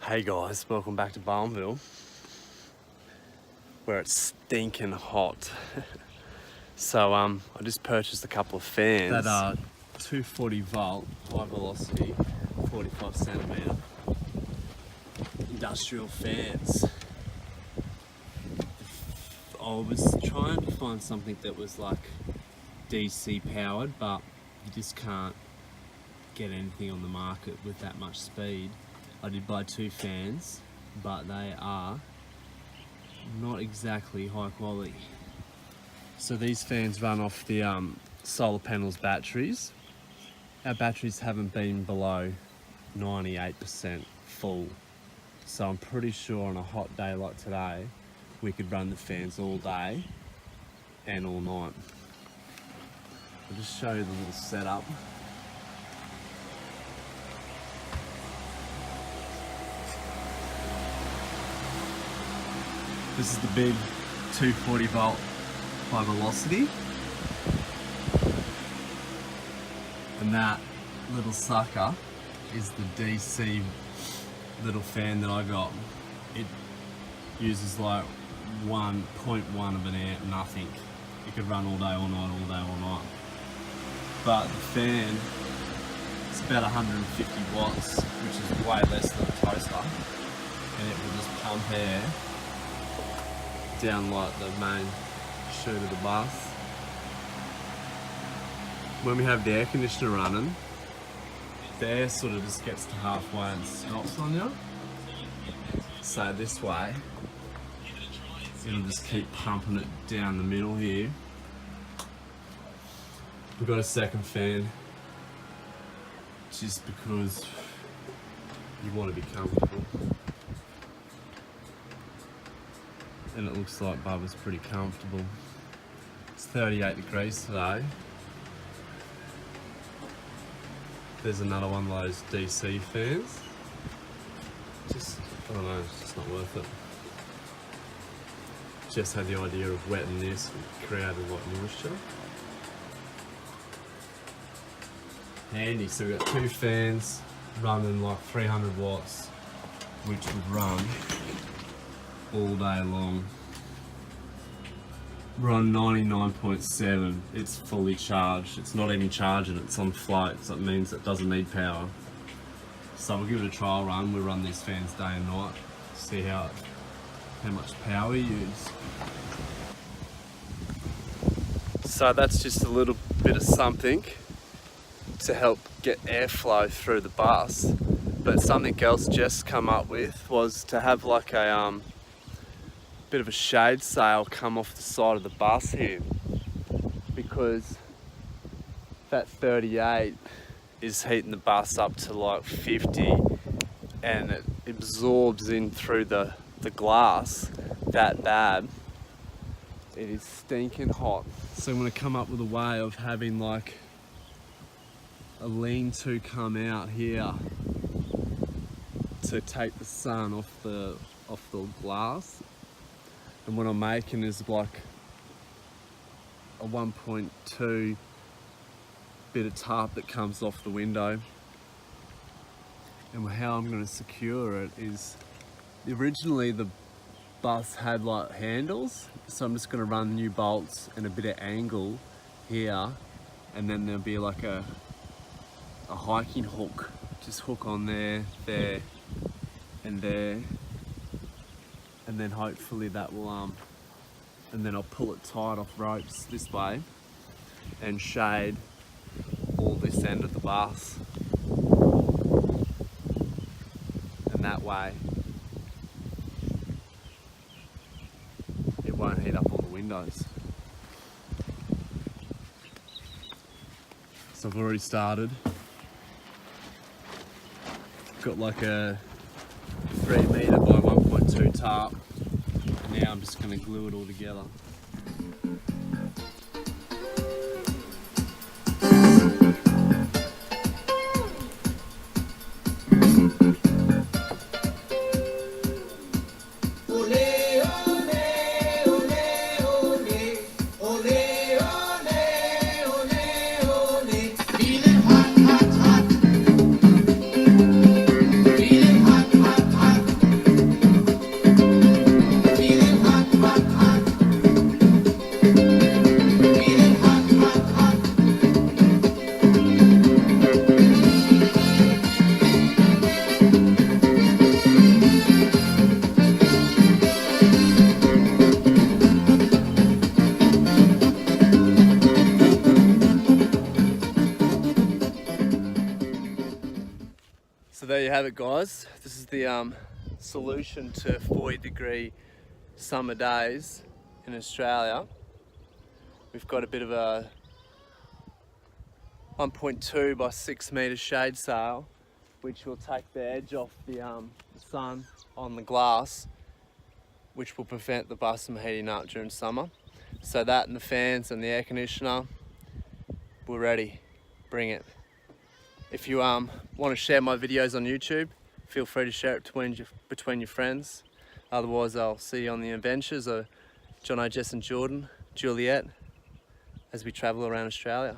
Hey guys, welcome back to Barnville, where it's stinking hot. So I just purchased a couple of fans that are 240 volt, high velocity, 45 centimeter industrial fans. I was trying to find something that was like DC powered, but you just can't get anything on the market with that much speed. I did buy two fans, but they are not exactly high quality. So these fans run off the solar panels batteries. Our batteries haven't been below 98% full. So I'm pretty sure on a hot day like today, we could run the fans all day and all night. I'll just show you the little setup. This is the big 240 volt high velocity, and that little sucker is the DC little fan that I got. It uses like 1.1 of an amp, nothing. It could run all day, all night, all day, all night. But the fan is about 150 watts, which is way less than a toaster, and it will just pump air down like the main chute of the bus. When we have the air conditioner running, the air sort of just gets to halfway and stops on you. So this way, it'll just keep pumping it down the middle here. We've got a second fan, just because you want to be comfortable. And it looks like Bubba's pretty comfortable. It's 38 degrees today. There's another one of those DC fans. I don't know, it's just not worth it. Just had the idea of wetting this and created like moisture. Handy, so we've got two fans running like 300 watts, which would run all day long. We're on 99.7. It's fully charged. It's not even charging, it's on float, so it means it doesn't need power. So we'll give it a trial run. We'll run these fans day and night, see how much power we use. So that's just a little bit of something to help get airflow through the bus. But something else Jess come up with was to have like a bit of a shade sail come off the side of the bus here, because that 38 is heating the bus up to like 50, and it absorbs in through the glass that bad. It is stinking hot. So I'm going to come up with a way of having like a lean-to come out here to take the sun off the glass. And what I'm making is like a 1.2 bit of tarp that comes off the window. And how I'm going to secure it is, originally the bus had like handles, so I'm just going to run new bolts and a bit of angle here, and then there'll be like a hiking hook, just hook on there, and there. And then hopefully that will, and then I'll pull it tight off ropes this way and shade all this end of the bus. And that way it won't heat up all the windows. So I've already started. Got like a 3 meter by 1.2 tarp. Now I'm just going to glue it all together. Feeling hot, hot, hot. So there you have it, guys. This is the solution to 40-degree summer days in Australia. We've got a bit of a 1.2 by 6 metre shade sail, which will take the edge off the sun on the glass, which will prevent the bus from heating up during summer. So that and the fans and the air conditioner, we're ready. Bring it. If you want to share my videos on YouTube, feel free to share it between your friends. Otherwise, I'll see you on the adventures of Jono, Jess and Juliet as we travel around Australia.